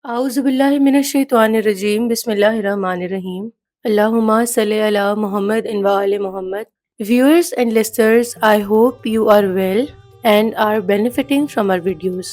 اعوذ باللہ من الشیطان الرجیم بسم اللہ الرحمن الرحیم اللہم صلی علی محمد و آل محمد. Viewers and listeners, I hope you are well and are benefiting from our videos.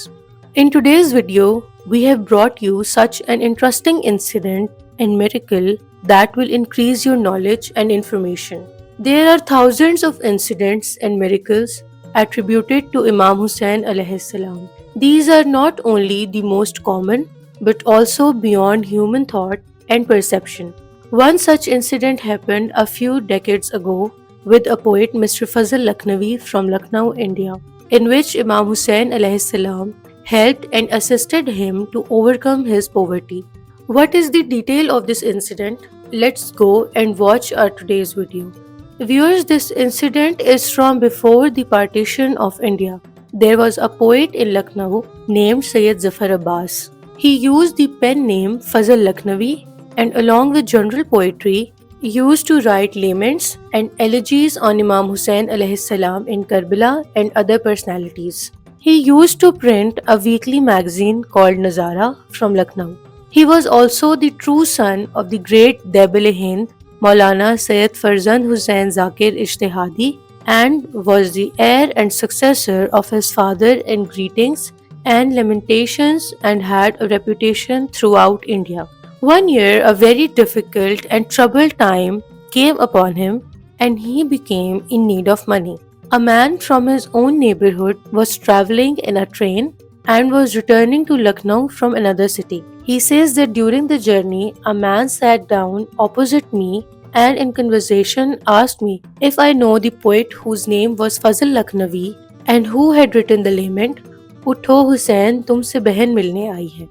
In today's video, we have brought you such an interesting incident and miracle that will increase your knowledge and information. There are thousands of incidents and miracles attributed to Imam Hussain alayhi salam. These are not only the most common but also beyond human thought and perception. One such incident happened a few decades ago with a poet, Mr. Fazl Lakhnavi from Lucknow, India, in which Imam Hussain alayhi salam helped and assisted him to overcome his poverty. What is the detail of this incident? Let's go and watch our today's video. Viewers, this incident is from before the partition of India. There was a poet in Lucknow named Sayyid Zafar Abbas. He used the pen name Fazl Lakhnavi and along with general poetry used to write laments and elegies on Imam Hussain alayhi salam in Karbala and other personalities. He used to print a weekly magazine called Nazara from Lucknow. He was also the true son of the great Debil-e-Hind Maulana Sayyid Farzand Hussain Zakir Ijtihadi and was the heir and successor of his father in greetings and lamentations and had a reputation throughout India. One year, a very difficult and troubled time came upon him and he became in need of money. A man from his own neighborhood was traveling in a train and was returning to Lucknow from another city. He says that during the journey, a man sat down opposite me and in conversation asked me if I know the poet whose name was Fazl Lakhnavi and who had written the lament, "Utho Hussain, tumse behan milne aayi hai."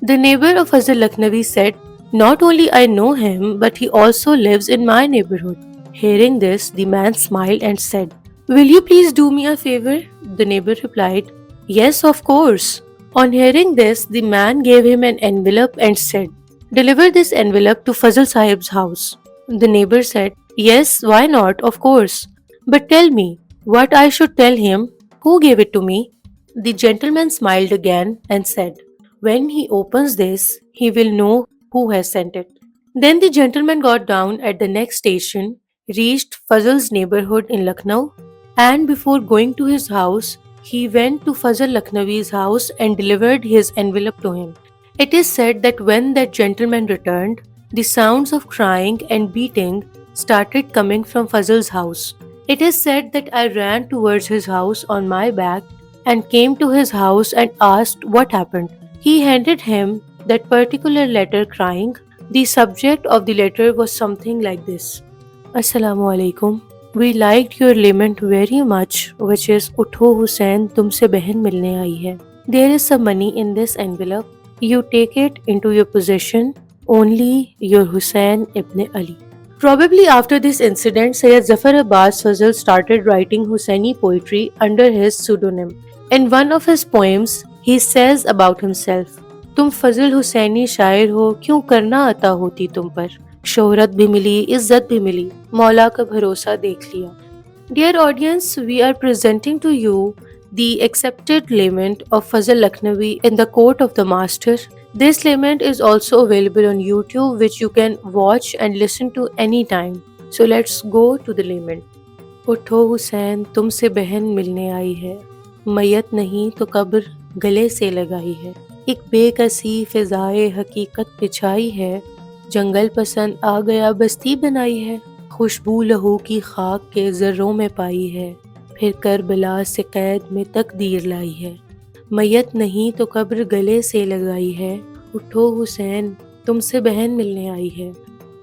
The neighbor of Fazl Lakhnavi said, "Not only I know him, but he also lives in my neighborhood." Hearing this, the man smiled and said, "Will you please do me a favor?" The neighbor replied, "Yes, of course." On hearing this, the man gave him an envelope and said, "Deliver this envelope to Fazl Sahib's house." The neighbor said, "Yes, why not? Of course. But tell me, what I should tell him? Who gave it to me?" The gentleman smiled again and said, "When he opens this, he will know who has sent it." Then the gentleman got down at the next station, reached Fazl's neighborhood in Lucknow, and before going to his house, he went to Fazl Lakhnavi's house and delivered his envelope to him. It is said that when that gentleman returned, the sounds of crying and beating started coming from Fazl's house. It is said that I ran towards his house on my back and came to his house and asked what happened. He handed him that particular letter crying. The subject of the letter was something like this: Assalamu alaikum. We liked your lament very much, which is Utho Hussain, tumse behan milne aayi hai. There is some money in this envelope. You take it into your possession. Only your Hussain ibn Ali. Probably after this incident, Sayyid Zafar Abbas Fazl started writing Hussaini poetry under his pseudonym. In one of his poems, he says about himself, "तुम फजल हुसैनी शायर हो, क्यों करना अता होती तुम पर, शोहरत भी मिली, इज्जत भी मिली, मौला का भरोसा देख लिया." Dear audience, we are presenting to you the accepted lament of Fazl Lakhnavi in the court of the master. This lament is also available on YouTube, which you can watch and listen to anytime. So let's go to the lament. اٹھو حسین تم سے بہن ملنے آئی ہے، میت نہیں تو قبر گلے سے لگائی ہے، ایک بے کسی فضائے حقیقت بچھائی ہے، جنگل پسند آ گیا بستی بنائی ہے، خوشبو لہو کی خاک کے ذروں میں پائی ہے، پھر کربلا سے قید میں تقدیر لائی ہے، میت نہیں تو قبر گلے سے لگائی ہے، اٹھو حسین تم سے بہن ملنے آئی ہے،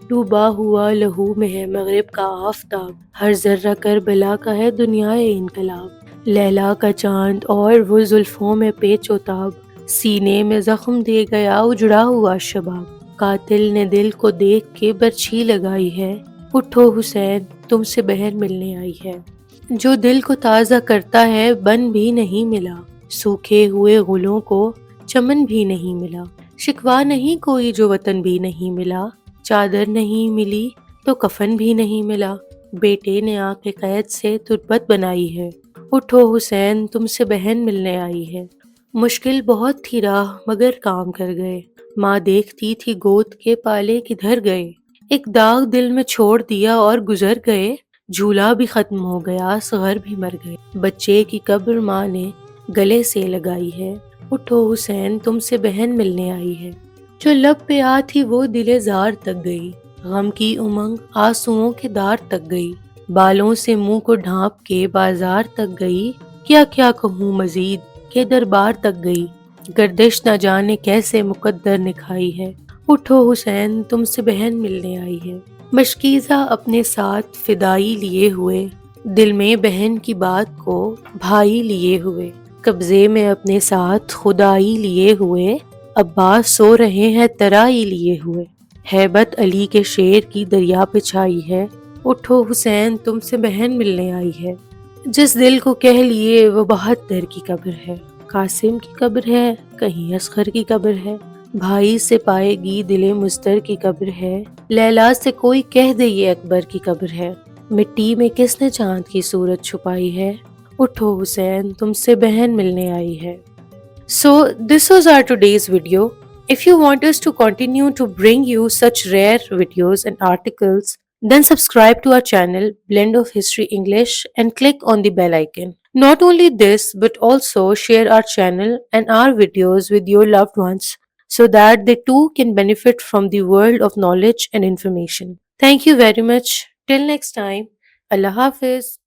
ڈوبا ہوا لہو میں ہے مغرب کا آفتاب، ہر ذرہ کربلا کا ہے دنیائے انقلاب، لیلا کا چاند اور وہ زلفوں میں پیچ و تاب، سینے میں زخم دے گیا اجڑا ہوا شباب، قاتل نے دل کو دیکھ کے برچھی لگائی ہے، اٹھو حسین تم سے بہن ملنے آئی ہے، جو دل کو تازہ کرتا ہے بن بھی نہیں ملا، سوکھے ہوئے گلوں کو چمن بھی نہیں ملا، شکوہ نہیں کوئی جو وطن بھی نہیں ملا، چادر نہیں ملی تو کفن بھی نہیں ملا، بیٹے نے آ کے قید سے تربت بنائی ہے، اٹھو حسین تم سے بہن ملنے آئی ہے۔ مشکل بہت تھی راہ مگر کام کر گئے، ماں دیکھتی تھی گود کے پالے کدھر گئے، ایک داغ دل میں چھوڑ دیا اور گزر گئے، جھولا بھی ختم ہو گیا صغر بھی مر گئے، بچے کی قبر ماں نے گلے سے لگائی ہے، اٹھو حسین تم سے بہن ملنے آئی ہے، جو لب پہ آ تھی وہ دل زار تک گئی، غم کی امنگ آنسوؤں کے دار تک گئی، بالوں سے منہ کو ڈھانپ کے بازار تک گئی، کیا کیا کہوں مزید کے دربار تک گئی، گردش نہ جانے کیسے مقدر نے کھائی ہے، اٹھو حسین تم سے بہن ملنے آئی ہے، مشکیزہ اپنے ساتھ فدائی لیے ہوئے، دل میں بہن کی بات کو بھائی لیے ہوئے، قبضے میں اپنے ساتھ خدائی لیے ہوئے، عباس سو رہے ہیں ترائی لیے ہوئے، ہیبت علی کے شیر کی دریا پہ چھائی ہے، اٹھو حسین تم سے بہن ملنے آئی ہے، جس دل کو کہہ لیے وہ 72 کی قبر ہے، قاسم کی قبر ہے کہیں اصغر کی قبر ہے، بھائی سے پائے گی دل مضطر کی قبر ہے، لیلا سے کوئی کہہ دے یہ اکبر کی قبر ہے، مٹی میں کس نے چاند کی صورت چھپائی ہے، اٹھو حسین تم سے بہن ملنے آئی ہے۔ So this was our today's video. If you want us to continue to bring you such rare videos and articles, then subscribe to our channel Blend of History English and click on the bell icon. Not only this, but also share our channel and our videos with your loved ones so that they too can benefit from the world of knowledge and information. Thank you very much. Till next time. Allah Hafiz.